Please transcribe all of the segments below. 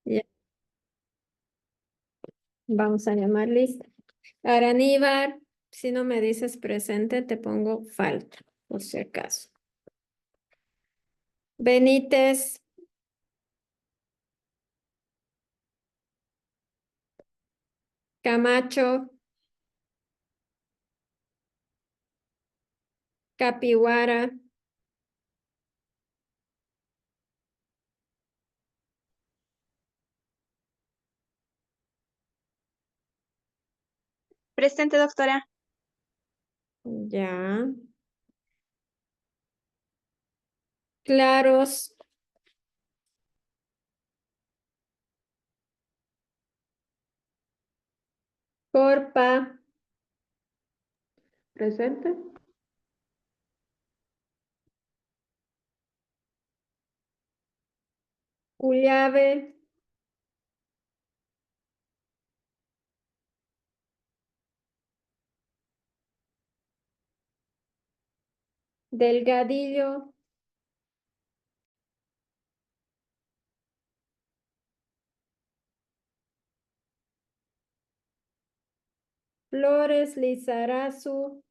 Ya, vamos a llamar lista. Araníbar, si no me dices presente, te pongo falta, por si acaso. Benítez, Camacho, Capihuara, Presente, doctora. ya. Claros, Corpa, presente. Cuyave, Delgadillo, Flores, Lizarazu,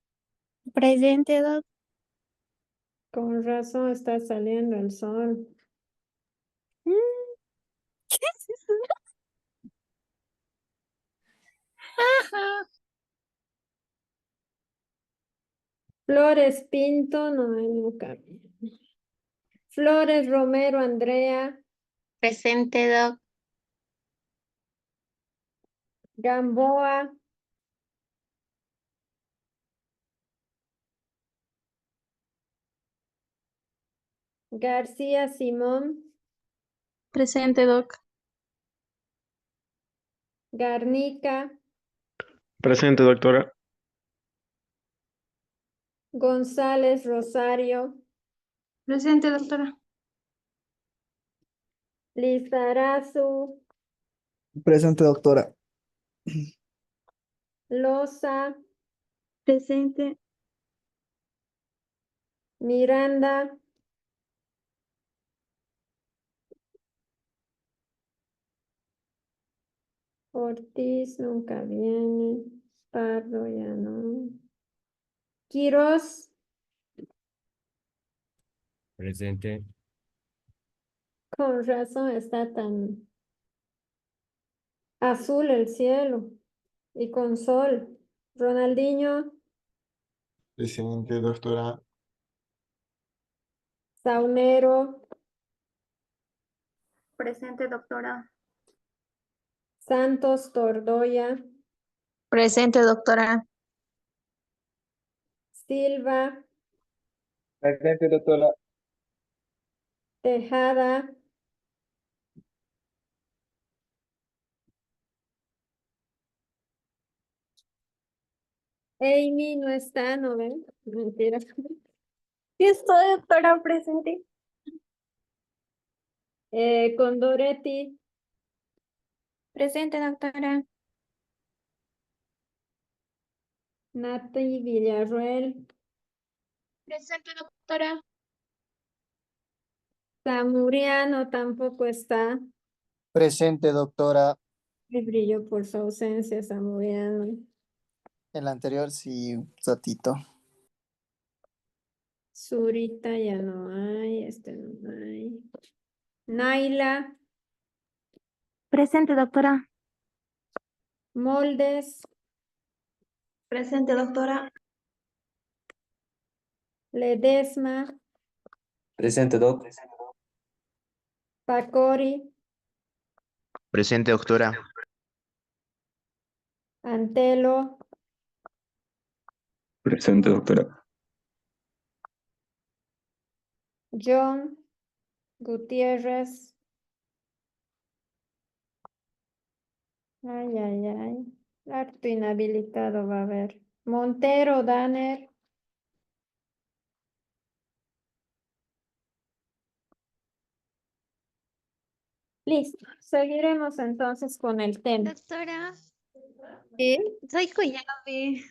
Presente, doc. con razón está saliendo el sol. Mm, ¿Qué es eso? Ajá. Flores, Pinto, no, nunca. Flores, Romero, Andrea, Presente, doc. Gamboa, García, Simón, Presente, doc. Garnica, Presente, doctora. González, Rosario, Presente, doctora. Lizarazu, Presente, doctora. Loza, Presente. Miranda, Ortiz, nunca viene. Pardo, ya no. Quiroz, Presente. con razón está tan azul el cielo y con sol. Ronaldinho, Presente, doctora. Saunero, Presente, doctora. Santos, Tordoya, Presente, doctora. Silva, Presente, doctora. Tejada, Amy no está, ¿no ven? Mentira. Sí, estoy, doctora, presente. Condoretti, Presente, doctora. Nati Villarruel, Presente, doctora. Zamuriano tampoco está. Presente, doctora. Me brilló por su ausencia, Zamuriano. El anterior sí, un ratito. Zurita ya no hay, este no hay. Naila, Presente, doctora. Moldes, Presente, doctora. Ledesma, Presente, doc. Pacori, Presente, doctora. Antelo, Presente, doctora. John, Gutiérrez. Ay, ay, ay. Harto inhabilitado va a haber. Montero, Danner. Listo. Seguiremos entonces con el tema. Doctora, ¿Sí? soy Cuyave.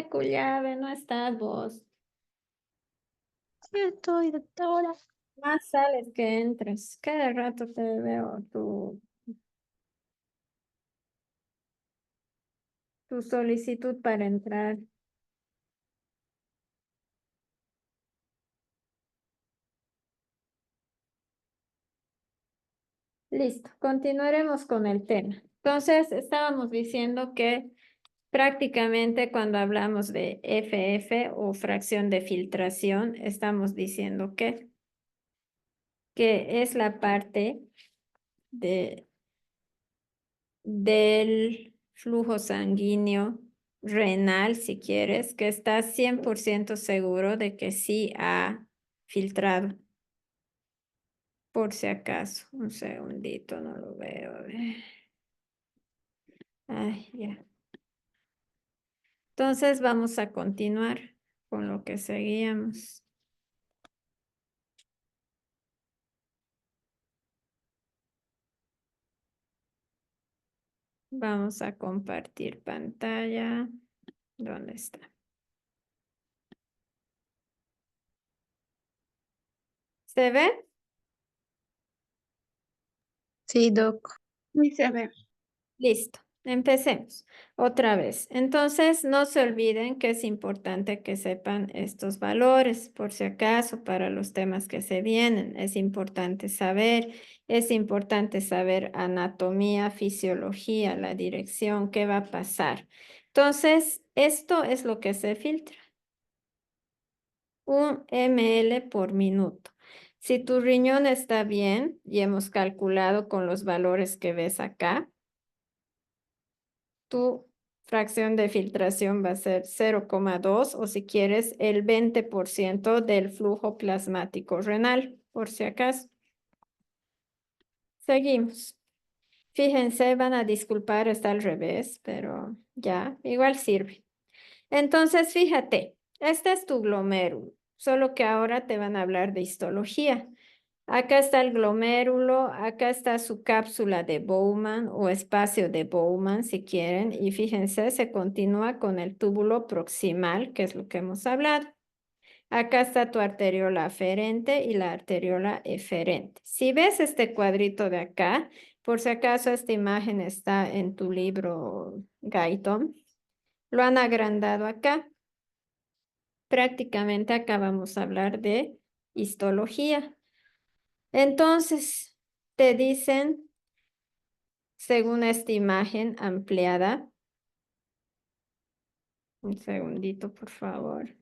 Cuyave, no estás vos. Sí, estoy, doctora. Más sales que entres. Cada rato te veo tu solicitud para entrar. Listo, continuaremos con el tema. Entonces, estábamos diciendo que prácticamente cuando hablamos de FF o fracción de filtración, estamos diciendo que es la parte del flujo sanguíneo renal, si quieres, que está 100% seguro de que sí ha filtrado. Por si acaso, un segundito, no lo veo. A ver. Ay, ya. Entonces vamos a continuar con lo que seguíamos. Vamos a compartir pantalla. ¿Dónde está? ¿Se ve? Sí, Doc. Sí, se ve. Listo. Empecemos otra vez. Entonces, no se olviden que es importante que sepan estos valores, por si acaso, para los temas que se vienen. Es importante saber anatomía, fisiología, la dirección, qué va a pasar. Entonces, esto es lo que se filtra. 1 ml por minuto. Si tu riñón está bien, y hemos calculado con los valores que ves acá, tu fracción de filtración va a ser 0,2 o si quieres el 20% del flujo plasmático renal, por si acaso. Seguimos. Fíjense, van a disculpar, está al revés, pero ya, igual sirve. Entonces, fíjate, este es tu glomérulo, solo que ahora te van a hablar de histología. Acá está el glomérulo, acá está su cápsula de Bowman o espacio de Bowman, si quieren, y fíjense, se continúa con el túbulo proximal, que es lo que hemos hablado. Acá está tu arteriola aferente y la arteriola eferente. Si ves este cuadrito de acá, por si acaso esta imagen está en tu libro Guyton, lo han agrandado acá. Prácticamente acá vamos a hablar de histología. Entonces, te dicen, según esta imagen ampliada, un segundito, por favor.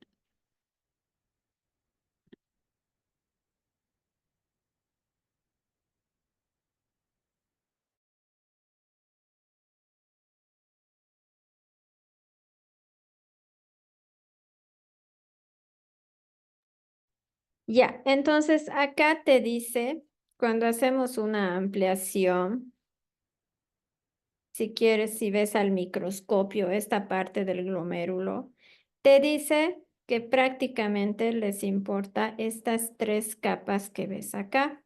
Ya, entonces acá te dice, cuando hacemos una ampliación, si quieres, si ves al microscopio esta parte del glomérulo, te dice que prácticamente les importa estas 3 capas que ves acá: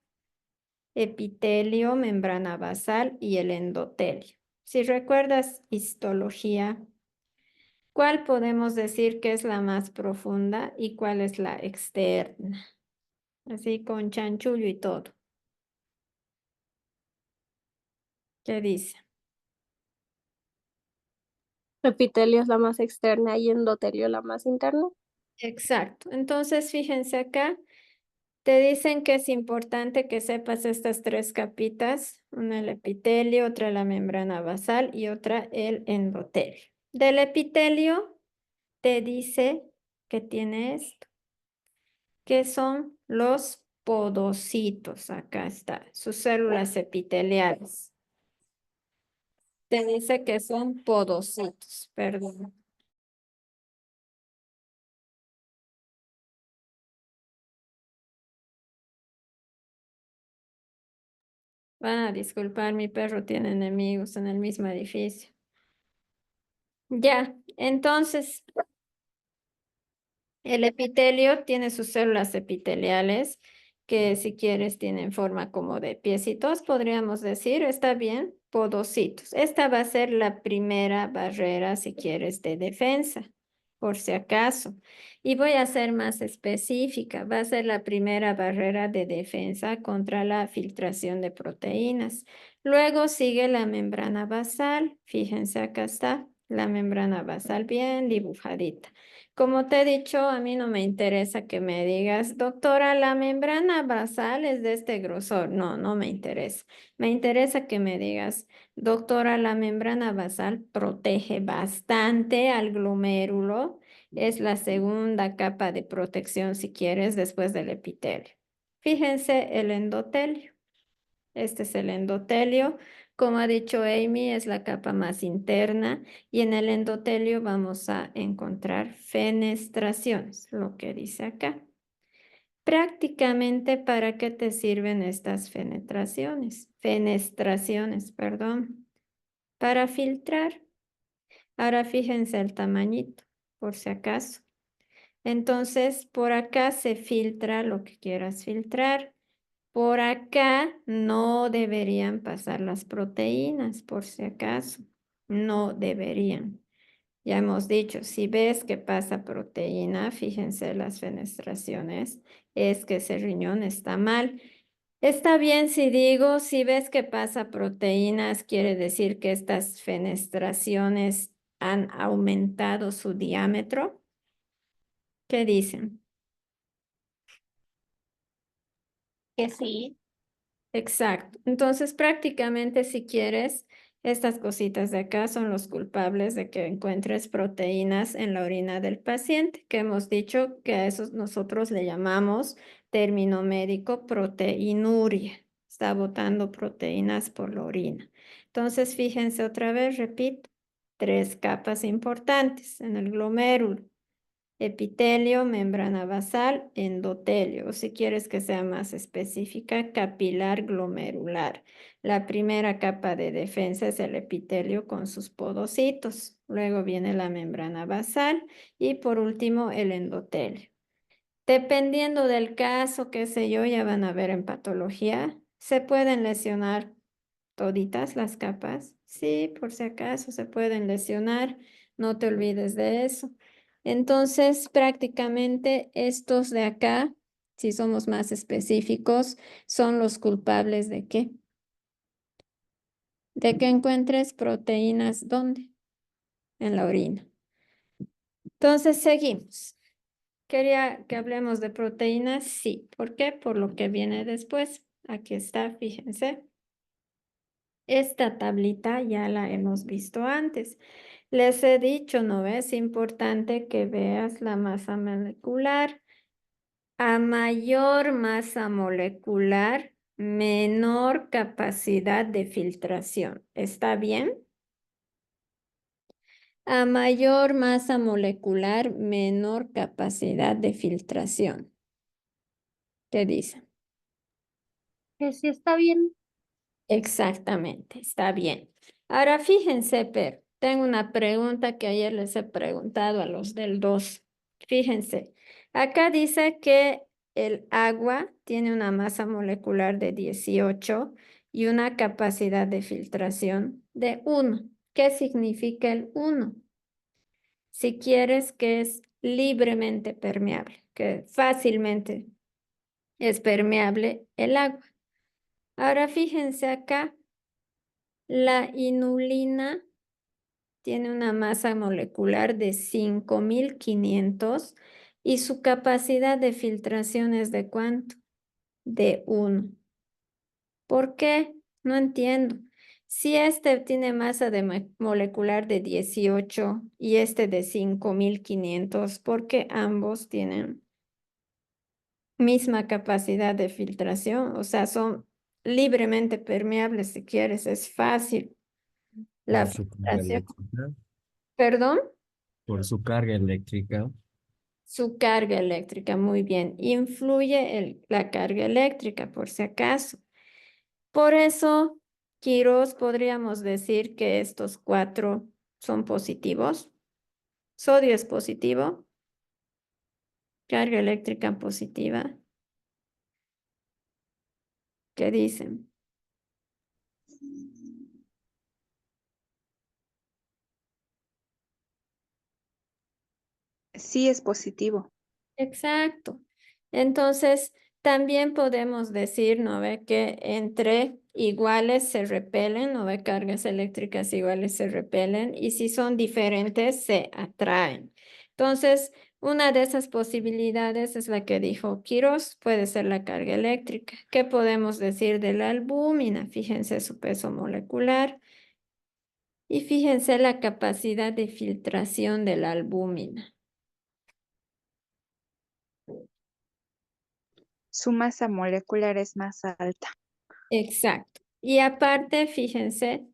epitelio, membrana basal y el endotelio. Si recuerdas histología, ¿cuál podemos decir que es la más profunda y cuál es la externa? Así con chanchullo y todo. ¿Qué dice? Epitelio es la más externa y endotelio la más interna. Exacto. Entonces, fíjense acá, te dicen que es importante que sepas estas 3 capitas, una el epitelio, otra la membrana basal y otra el endotelio. Del epitelio te dice que tiene esto, que son los podocitos. Acá está, sus células epiteliales. Te dice que son podocitos, perdón. Van a disculpar, mi perro tiene enemigos en el mismo edificio. Ya, entonces, el epitelio tiene sus células epiteliales que si quieres tienen forma como de piecitos, podríamos decir, está bien, podocitos. Esta va a ser la primera barrera, si quieres, de defensa. por si acaso. Y voy a ser más específica. Va a ser la primera barrera de defensa contra la filtración de proteínas. Luego sigue la membrana basal. Fíjense, acá está la membrana basal bien dibujadita. Como te he dicho, a mí no me interesa que me digas, doctora, la membrana basal es de este grosor. No, no me interesa. Me interesa que me digas, doctora, la membrana basal protege bastante al glomérulo. Es la segunda capa de protección, si quieres, después del epitelio. Fíjense el endotelio. Este es el endotelio. Como ha dicho Amy, es la capa más interna y en el endotelio vamos a encontrar fenestraciones, lo que dice acá. Prácticamente, ¿para qué te sirven estas fenestraciones? Fenestraciones, perdón. Para filtrar. Ahora fíjense el tamañito, por si acaso. Entonces, por acá se filtra lo que quieras filtrar. Por acá no deberían pasar las proteínas, por si acaso. No deberían. Ya hemos dicho, si ves que pasa proteína, fíjense las fenestraciones, es que ese riñón está mal. Está bien si digo, si ves que pasa proteínas, quiere decir que estas fenestraciones han aumentado su diámetro. ¿Qué dicen? Que sí. Exacto. Entonces, prácticamente, si quieres, estas cositas de acá son los culpables de que encuentres proteínas en la orina del paciente, que hemos dicho que a esos nosotros le llamamos término médico proteinuria. Está botando proteínas por la orina. Entonces, fíjense otra vez, repito, 3 capas importantes en el glomérulo. Epitelio, membrana basal, endotelio, o si quieres que sea más específica, capilar glomerular. La primera capa de defensa es el epitelio con sus podocitos. Luego viene la membrana basal y por último el endotelio. Dependiendo del caso, qué sé yo, ya van a ver en patología, se pueden lesionar toditas las capas. Sí, por si acaso se pueden lesionar, no te olvides de eso. Entonces, prácticamente estos de acá, si somos más específicos, son los culpables ¿de qué? De que encuentres proteínas, ¿dónde? En la orina. Entonces, seguimos. Quería que hablemos de proteínas, sí. ¿Por qué? Por lo que viene después. Aquí está, fíjense. Esta tablita ya la hemos visto antes. Les he dicho, ¿no ves? Es importante que veas la masa molecular. A mayor masa molecular, menor capacidad de filtración. ¿Está bien? A mayor masa molecular, menor capacidad de filtración. ¿Qué dicen? Que sí está bien. Exactamente, está bien. Ahora fíjense, pero tengo una pregunta que ayer les he preguntado a los del 2. Fíjense, acá dice que el agua tiene una masa molecular de 18 y una capacidad de filtración de 1. ¿Qué significa el 1? Si quieres que es libremente permeable, que fácilmente es permeable el agua. Ahora fíjense acá. La inulina tiene una masa molecular de 5.500 y su capacidad de filtración es ¿de cuánto? De 1. ¿Por qué? No entiendo. Si este tiene masa molecular de 18 y este de 5.500, ¿por qué ambos tienen misma capacidad de filtración? O sea, son libremente permeables si quieres, es fácil. La Por su carga filtración. eléctrica. ¿Perdón? Por su carga eléctrica. Su carga eléctrica, muy bien. Influye la carga eléctrica, por si acaso. Por eso, Quiroz, podríamos decir que estos 4 son positivos. Sodio es positivo. Carga eléctrica positiva. ¿Qué dicen? Sí es positivo. Exacto. Entonces, también podemos decir, ¿no ve? Que entre iguales se repelen, ¿no ve? Cargas eléctricas iguales se repelen y si son diferentes se atraen. Entonces, una de esas posibilidades es la que dijo Quirós, puede ser la carga eléctrica. ¿Qué podemos decir de la albúmina? Fíjense su peso molecular y fíjense la capacidad de filtración de la albúmina. Su masa molecular es más alta. Exacto. Y aparte, fíjense,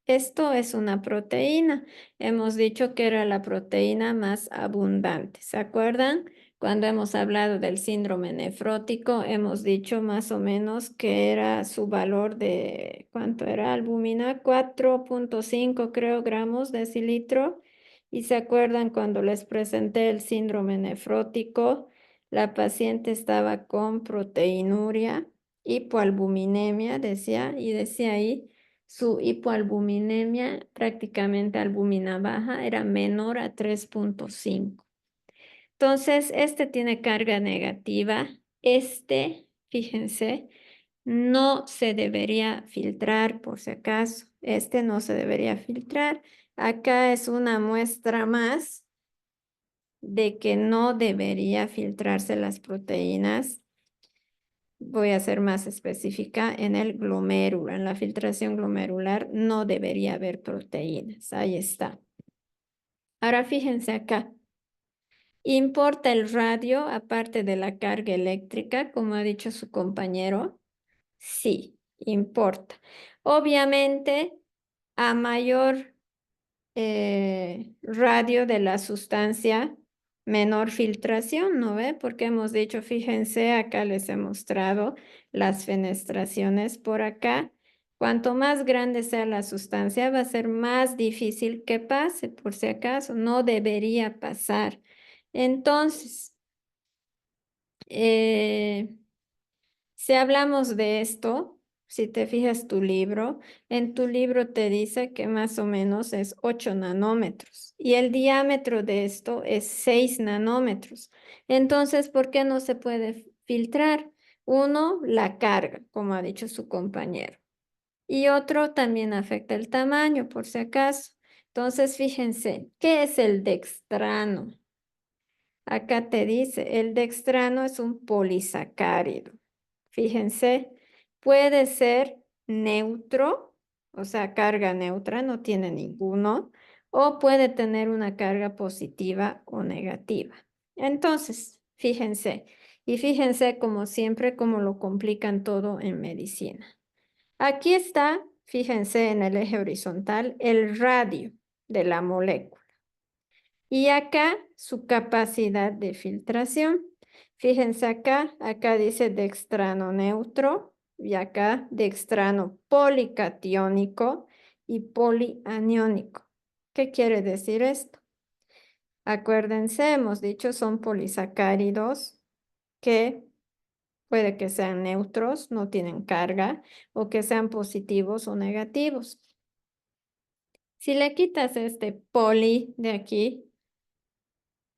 esto es una proteína. Hemos dicho que era la proteína más abundante. ¿Se acuerdan? Cuando hemos hablado del síndrome nefrótico, hemos dicho más o menos que era su valor de, ¿cuánto era? Albúmina, 4.5 creo gramos decilitro. Y se acuerdan cuando les presenté el síndrome nefrótico, la paciente estaba con proteinuria, hipoalbuminemia, decía, y decía ahí, su hipoalbuminemia, prácticamente albúmina baja, era menor a 3.5. Entonces, este tiene carga negativa. Este, fíjense, no se debería filtrar por si acaso. Este no se debería filtrar. Acá es una muestra más de que no debería filtrarse las proteínas. Voy a ser más específica en el glomérulo. En la filtración glomerular no debería haber proteínas. Ahí está. Ahora fíjense acá. ¿Importa el radio aparte de la carga eléctrica, como ha dicho su compañero? Sí, importa. Obviamente, a mayor radio de la sustancia, menor filtración, ¿no ve? Porque hemos dicho, fíjense, acá les he mostrado las fenestraciones por acá. Cuanto más grande sea la sustancia, va a ser más difícil que pase, por si acaso, no debería pasar. Entonces, si hablamos de esto, si te fijas tu libro, en tu libro te dice que más o menos es 8 nanómetros y el diámetro de esto es 6 nanómetros. Entonces, ¿por qué no se puede filtrar? Uno, la carga, como ha dicho su compañero. Y otro también afecta el tamaño, por si acaso. Entonces, fíjense, ¿qué es el dextrano? Acá te dice, el dextrano es un polisacárido. Fíjense, puede ser neutro, o sea, carga neutra, no tiene ninguno, o puede tener una carga positiva o negativa. Entonces, fíjense, y fíjense como siempre, cómo lo complican todo en medicina. Aquí está, fíjense en el eje horizontal, el radio de la molécula. Y acá su capacidad de filtración. Fíjense acá dice dextrano neutro y acá dextrano policatiónico y polianiónico. ¿Qué quiere decir esto? Acuérdense, hemos dicho son polisacáridos que puede que sean neutros, no tienen carga, o que sean positivos o negativos. Si le quitas este poli de aquí,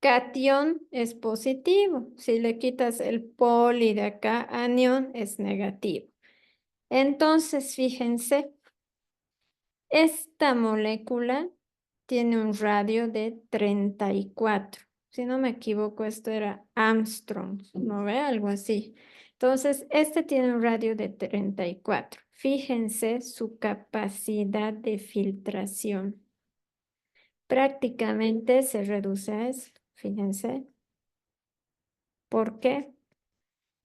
cation es positivo. Si le quitas el poli de acá, anión es negativo. Entonces, fíjense, esta molécula tiene un radio de 34. Si no me equivoco, esto era Armstrong, ¿no ve? Algo así. Entonces, este tiene un radio de 34. Fíjense su capacidad de filtración. Prácticamente se reduce a esto, fíjense. ¿Por qué?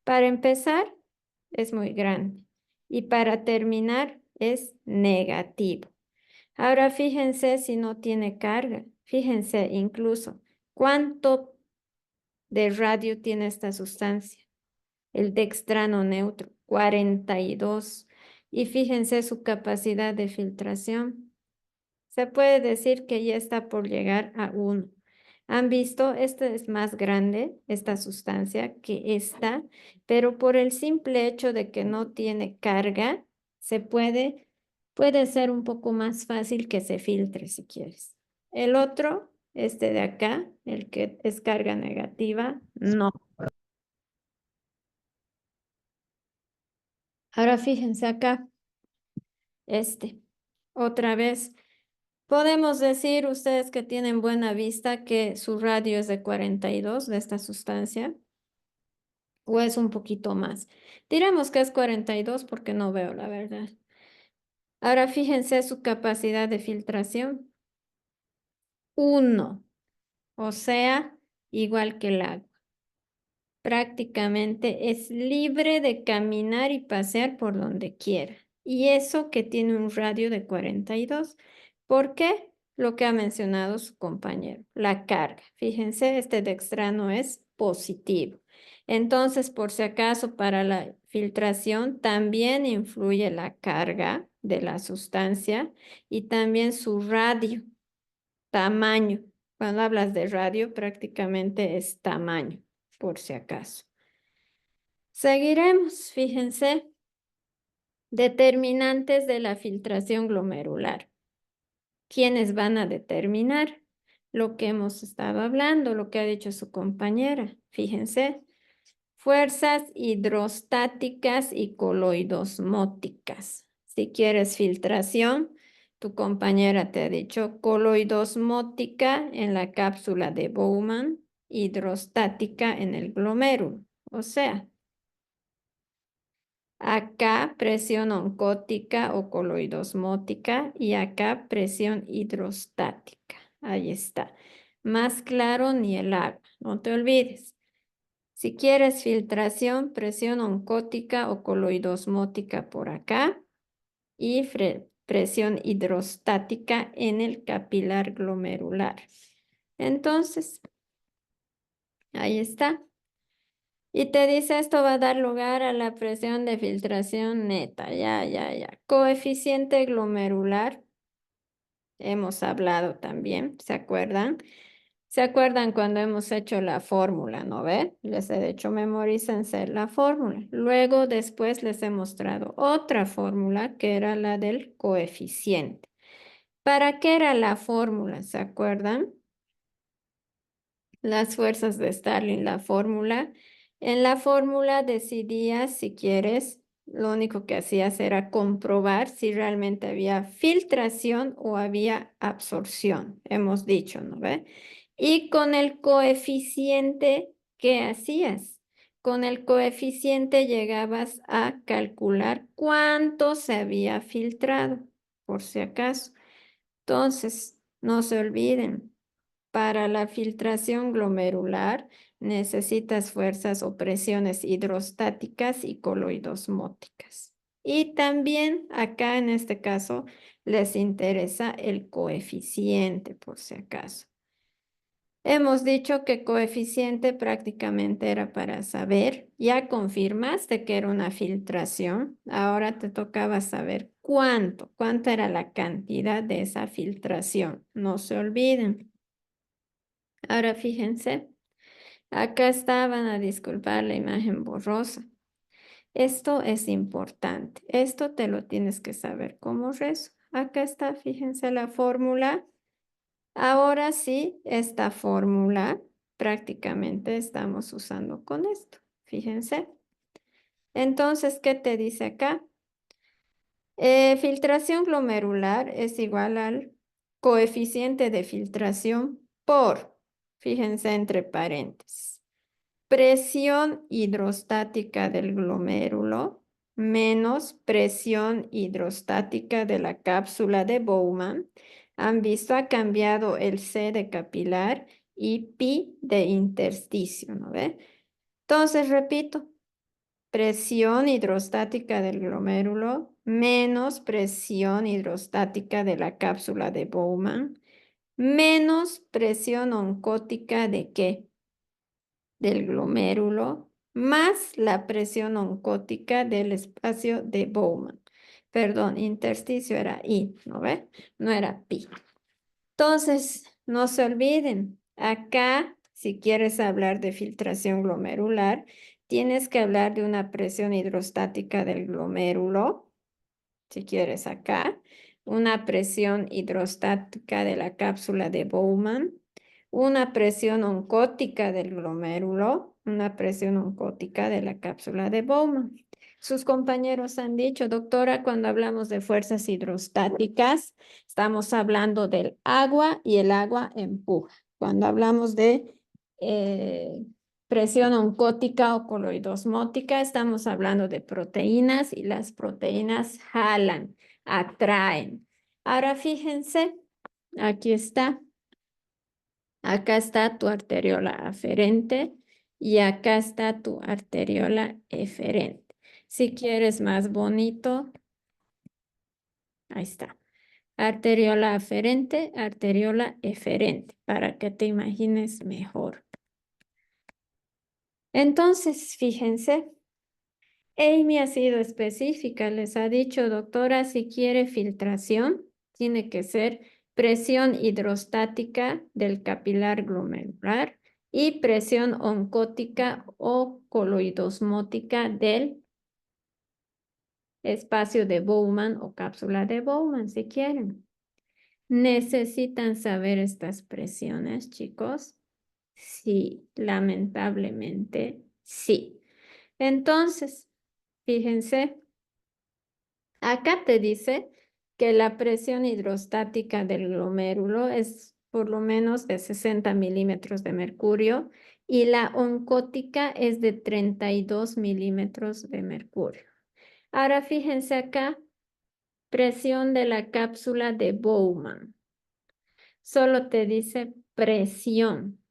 Para empezar, es muy grande. Y para terminar, es negativo. Ahora fíjense si no tiene carga. Fíjense incluso cuánto de radio tiene esta sustancia. El dextrano neutro, 42. Y fíjense su capacidad de filtración. Se puede decir que ya está por llegar a 1. ¿Han visto? Esta es más grande, esta sustancia, que esta, pero por el simple hecho de que no tiene carga, puede ser un poco más fácil que se filtre si quieres. El otro Este de acá, el que es carga negativa, no. Ahora fíjense acá, otra vez. Podemos decir ustedes que tienen buena vista que su radio es de 42 de esta sustancia, o es un poquito más. Diremos que es 42 porque no veo la verdad. Ahora fíjense su capacidad de filtración. 1, o sea, igual que el agua. Prácticamente es libre de caminar y pasear por donde quiera. Y eso que tiene un radio de 42. ¿Por qué? Lo que ha mencionado su compañero, la carga. Fíjense, este dextrano es positivo. Entonces, por si acaso, para la filtración también influye la carga de la sustancia y también su radio, tamaño. Cuando hablas de radio, prácticamente es tamaño, por si acaso. Seguiremos, fíjense, determinantes de la filtración glomerular. ¿Quiénes van a determinar? Lo que hemos estado hablando, lo que ha dicho su compañera. Fíjense, fuerzas hidrostáticas y coloidosmóticas. Si quieres filtración, tu compañera te ha dicho coloidosmótica en la cápsula de Bowman, hidrostática en el glomérulo. O sea, acá presión oncótica o coloidosmótica y acá presión hidrostática. Ahí está. Más claro ni el agua, no te olvides. Si quieres filtración, presión oncótica o coloidosmótica por acá y presión hidrostática en el capilar glomerular. Entonces, ahí está. Y te dice esto va a dar lugar a la presión de filtración neta. Ya. Coeficiente glomerular. Hemos hablado también, ¿se acuerdan? ¿Se acuerdan cuando hemos hecho la fórmula, no ve? Les he dicho, memorícense la fórmula. Luego, después les he mostrado otra fórmula que era la del coeficiente. ¿Para qué era la fórmula? ¿Se acuerdan? Las fuerzas de Starling, la fórmula. En la fórmula decidías si quieres, lo único que hacías era comprobar si realmente había filtración o había absorción. Hemos dicho, ¿no ve? Y con el coeficiente, ¿qué hacías? Con el coeficiente llegabas a calcular cuánto se había filtrado, por si acaso. Entonces, no se olviden. Para la filtración glomerular necesitas fuerzas o presiones hidrostáticas y coloidosmóticas. Y también acá en este caso les interesa el coeficiente por si acaso. Hemos dicho que coeficiente prácticamente era para saber, ya confirmaste que era una filtración, ahora te tocaba saber cuánta era la cantidad de esa filtración. No se olviden. Ahora fíjense, acá estaban a disculpar la imagen borrosa. Esto es importante. Esto te lo tienes que saber como rezo. Acá está, fíjense la fórmula. Ahora sí, esta fórmula prácticamente estamos usando con esto. Fíjense. Entonces, ¿qué te dice acá? Filtración glomerular es igual al coeficiente de filtración por, fíjense entre paréntesis, presión hidrostática del glomérulo menos presión hidrostática de la cápsula de Bowman. Han visto, ha cambiado el C de capilar y pi de intersticio, ¿no ve? Entonces, repito, presión hidrostática del glomérulo menos presión hidrostática de la cápsula de Bowman menos presión oncótica de ¿qué? Del glomérulo más la presión oncótica del espacio de Bowman. Perdón, intersticio era I, ¿no ve? No era pi. Entonces, no se olviden, acá, si quieres hablar de filtración glomerular, tienes que hablar de una presión hidrostática del glomérulo, si quieres acá, una presión hidrostática de la cápsula de Bowman, una presión oncótica del glomérulo, una presión oncótica de la cápsula de Bowman. Sus compañeros han dicho, doctora, cuando hablamos de fuerzas hidrostáticas, estamos hablando del agua y el agua empuja. Cuando hablamos de presión oncótica o coloidosmótica, estamos hablando de proteínas y las proteínas jalan, atraen. Ahora fíjense, aquí está. Acá está tu arteriola aferente y acá está tu arteriola eferente. Si quieres más bonito, ahí está. Arteriola aferente, arteriola eferente, para que te imagines mejor. Entonces, fíjense, Amy ha sido específica, les ha dicho, doctora, si quiere filtración, tiene que ser presión hidrostática del capilar glomerular y presión oncótica o coloidosmótica del espacio de Bowman o cápsula de Bowman, si quieren. ¿Necesitan saber estas presiones, chicos? Sí, lamentablemente, sí. Entonces, fíjense, acá te dice que la presión hidrostática del glomérulo es por lo menos de 60 milímetros de mercurio y la oncótica es de 32 milímetros de mercurio. Ahora fíjense acá, presión de la cápsula de Bowman. Solo te dice presión,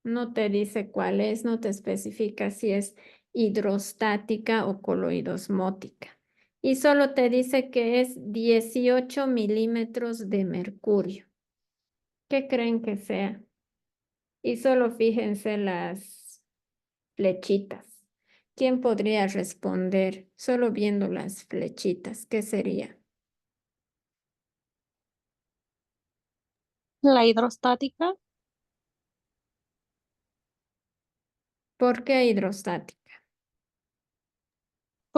no te dice cuál es, no te especifica si es hidrostática o coloidosmótica. Y solo te dice que es 18 milímetros de mercurio. ¿Qué creen que sea? Y solo fíjense las flechitas. ¿Quién podría responder solo viendo las flechitas? ¿Qué sería? La hidrostática, ¿Por qué hidrostática?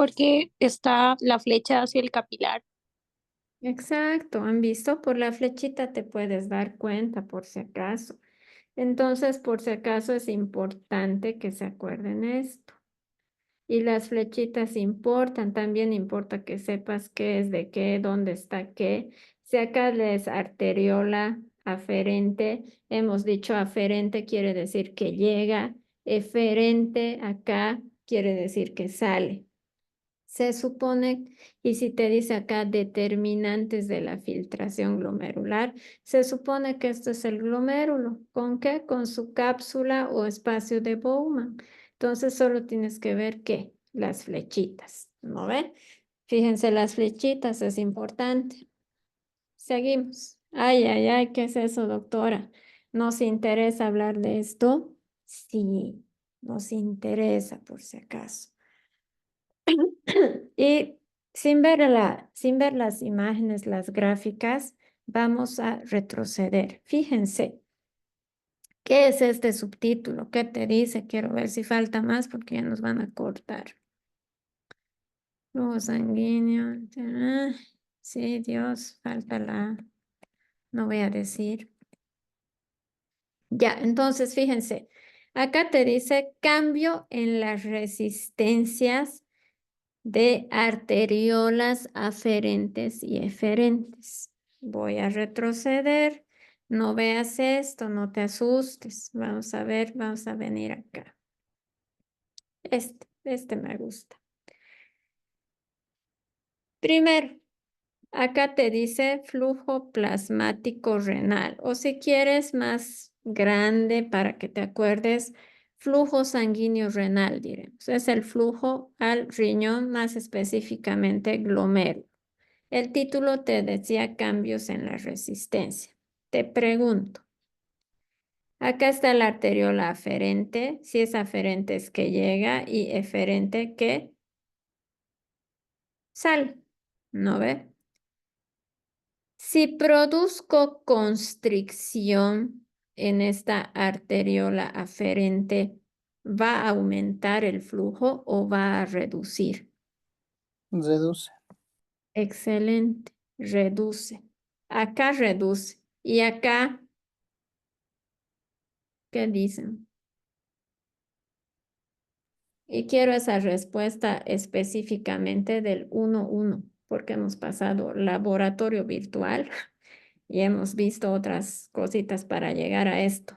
porque está la flecha hacia el capilar. Exacto, ¿han visto? Por la flechita te puedes dar cuenta por si acaso. Entonces, por si acaso es importante que se acuerden esto. Y las flechitas importan, también importa que sepas qué es de qué, dónde está qué. Si acá les arteriola aferente, hemos dicho aferente quiere decir que llega, eferente acá quiere decir que sale. Se supone, y si te dice acá determinantes de la filtración glomerular, se supone que esto es el glomérulo. ¿Con qué? Con su cápsula o espacio de Bowman. Entonces solo tienes que ver qué, las flechitas, ¿no ven? Fíjense las flechitas, es importante. Seguimos. Ay, ay, ay, ¿qué es eso, doctora? ¿Nos interesa hablar de esto? Sí, nos interesa por si acaso. Y sin ver las imágenes, las gráficas, vamos a retroceder. Fíjense, ¿qué es este subtítulo? ¿Qué te dice? Quiero ver si falta más porque ya nos van a cortar. Flujo sanguíneo. Sí, Dios, falta la... No voy a decir. Ya, entonces fíjense, acá te dice cambio en las resistencias de arteriolas aferentes y eferentes. Voy a retroceder. No veas esto, no te asustes. Vamos a ver, vamos a venir acá. Este me gusta. Primero, acá te dice flujo plasmático renal. O si quieres más grande para que te acuerdes, flujo sanguíneo renal, diremos. Es el flujo al riñón, más específicamente glomérulo. El título te decía cambios en la resistencia. Te pregunto, acá está la arteriola aferente. Si es aferente es que llega y eferente que sale. ¿No ve? Si produzco constricción en esta arteriola aferente, ¿va a aumentar el flujo o va a reducir? Reduce. Excelente, reduce. Acá reduce y acá ¿Qué dicen? Y quiero esa respuesta específicamente del 1-1, porque hemos pasado laboratorio virtual y hemos visto otras cositas para llegar a esto.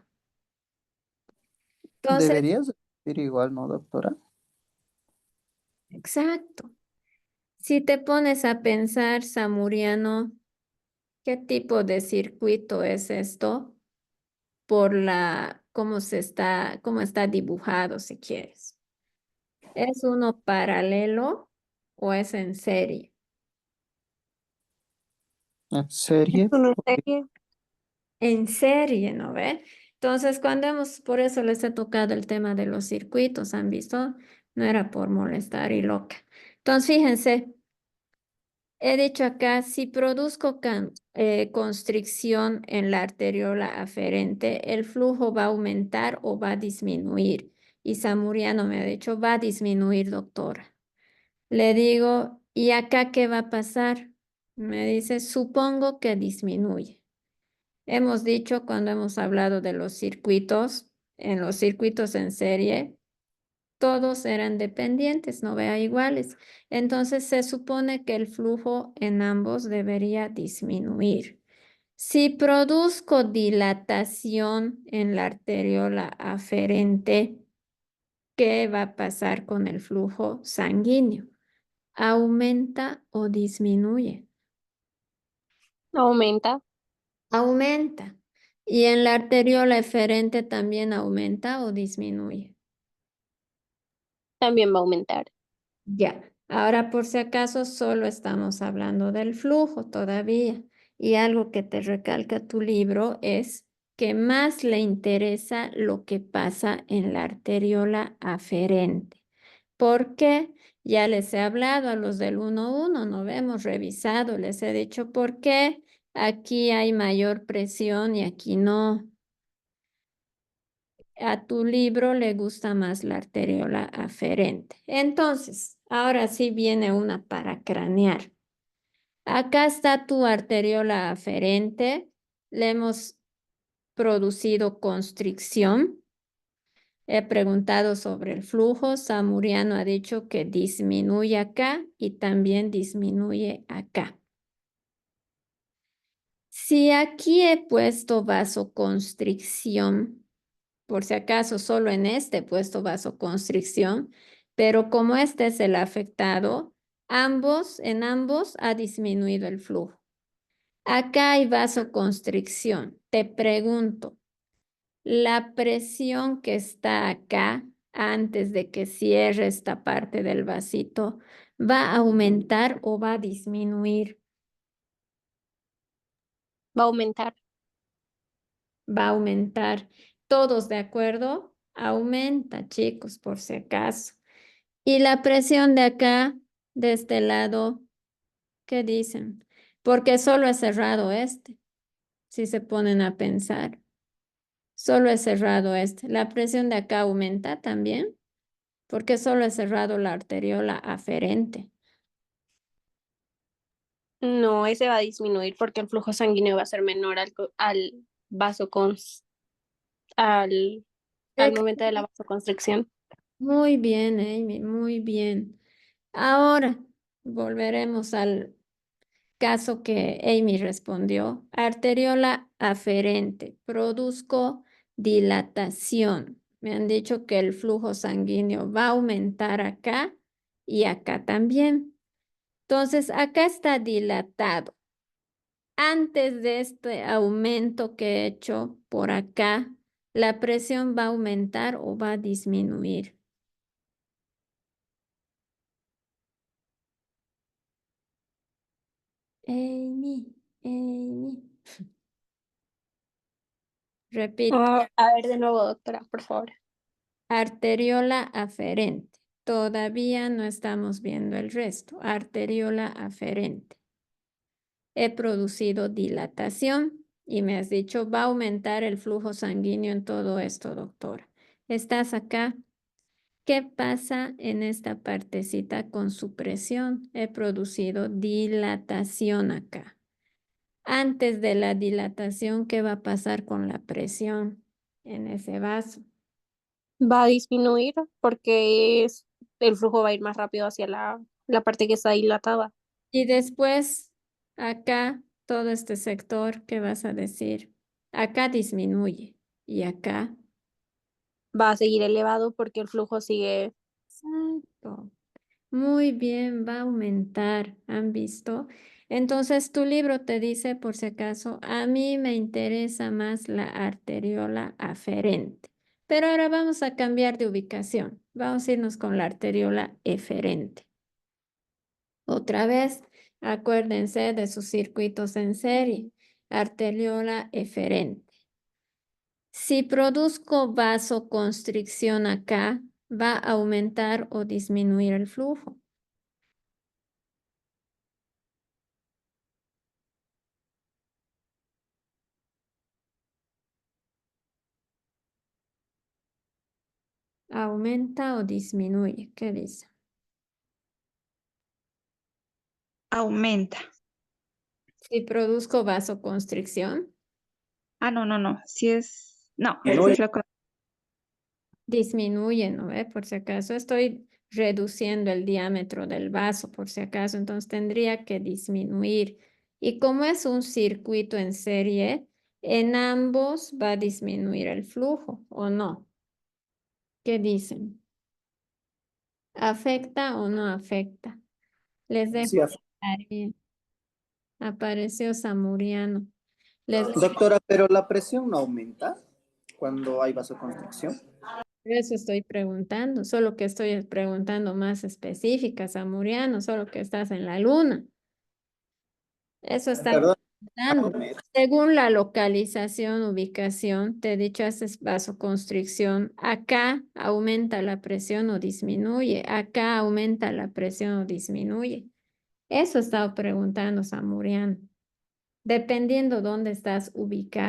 Entonces, Deberías decir igual, ¿no, doctora? exacto. Si te pones a pensar, Samuriano, ¿qué tipo de circuito es esto? Por cómo está dibujado, si quieres. ¿Es uno paralelo o es en serie? ¿En serie? Una serie. En serie, ¿no ve? Entonces, por eso les he tocado el tema de los circuitos, ¿han visto? No era por molestar y loca. Entonces, fíjense, he dicho acá, si produzco constricción en la arteriola aferente, el flujo va a aumentar o va a disminuir. Y Samuriano me ha dicho, va a disminuir, doctora. Le digo, ¿y acá qué va a pasar? Me dice, supongo que disminuye. Hemos dicho cuando hemos hablado de los circuitos, en los circuitos en serie, todos eran dependientes, no vea iguales. Entonces se supone que el flujo en ambos debería disminuir. Si produzco dilatación en la arteriola aferente, ¿qué va a pasar con el flujo sanguíneo? ¿Aumenta o disminuye? Aumenta. Aumenta. ¿Y en la arteriola eferente también aumenta o disminuye? También va a aumentar. Ya. Ahora, por si acaso, solo estamos hablando del flujo todavía. Y algo que te recalca tu libro es que más le interesa lo que pasa en la arteriola aferente. ¿Por qué? Ya les he hablado a los del 1-1, no hemos revisado, les he dicho por qué aquí hay mayor presión y aquí no. A tu libro le gusta más la arteriola aferente. Entonces, ahora sí viene una para cranear. Acá está tu arteriola aferente. Le hemos producido constricción. He preguntado sobre el flujo. Samuriano ha dicho que disminuye acá y también disminuye acá. Si aquí he puesto vasoconstricción, por si acaso solo en este he puesto vasoconstricción, pero como este es el afectado, en ambos ha disminuido el flujo. Acá hay vasoconstricción. Te pregunto, la presión que está acá antes de que cierre esta parte del vasito, ¿va a aumentar o va a disminuir? Va a aumentar. Va a aumentar. ¿Todos de acuerdo? Aumenta, chicos, por si acaso. Y la presión de acá, de este lado, ¿qué dicen? Porque solo he cerrado este, si se ponen a pensar. Solo he cerrado este. La presión de acá aumenta también, porque solo he cerrado la arteriola aferente. No, ese va a disminuir porque el flujo sanguíneo va a ser menor al vaso al momento de la vasoconstricción. Muy bien, Amy, muy bien. Ahora volveremos al caso que Amy respondió. Arteriola aferente. Produzco dilatación. Me han dicho que el flujo sanguíneo va a aumentar acá y acá también. Entonces, acá está dilatado. Antes de este aumento que he hecho por acá, ¿la presión va a aumentar o va a disminuir? Amy, Amy. Repito, A ver de nuevo, doctora, por favor. arteriola aferente. Todavía no estamos viendo el resto. Arteriola aferente. He producido dilatación y me has dicho, va a aumentar el flujo sanguíneo en todo esto, doctora. ¿Estás acá? ¿Qué pasa en esta partecita con su presión? He producido dilatación acá. Antes de la dilatación, ¿qué va a pasar con la presión? en ese vaso. Va a disminuir porque el flujo va a ir más rápido hacia la parte que está dilatada. Y después, acá, todo este sector, ¿qué vas a decir? Acá disminuye y acá. Va a seguir elevado porque el flujo sigue. Exacto. Muy bien, va a aumentar. ¿Han visto? Entonces, tu libro te dice, por si acaso, a mí me interesa más la arteriola aferente. Pero ahora vamos a cambiar de ubicación. Vamos a irnos con la arteriola eferente. Otra vez, acuérdense de sus circuitos en serie. Arteriola eferente. Si produzco vasoconstricción acá, va a aumentar o disminuir el flujo. ¿Aumenta o disminuye? ¿Qué dice? Aumenta. Si produzco vasoconstricción, No. Si es. No, es lo contrario. disminuye, ¿no ve? Por si acaso estoy reduciendo el diámetro del vaso, por si acaso, entonces tendría que disminuir. Y como es un circuito en serie, en ambos va a disminuir el flujo, ¿o no? ¿Qué dicen? ¿Afecta o no afecta? Les dejo Sí, tarea. Apareció Zamuriano. Les doctora, pero la presión no aumenta cuando hay vasoconstricción. Eso estoy preguntando, solo que estoy preguntando más específicas, Zamuriano, solo que estás en la luna. Eso está Perdón. preguntando. Según la localización, ubicación, te he dicho, haces vasoconstricción. Acá aumenta la presión o disminuye. Acá aumenta la presión o disminuye. Eso estaba preguntando Zamuriano. Dependiendo dónde estás ubicado.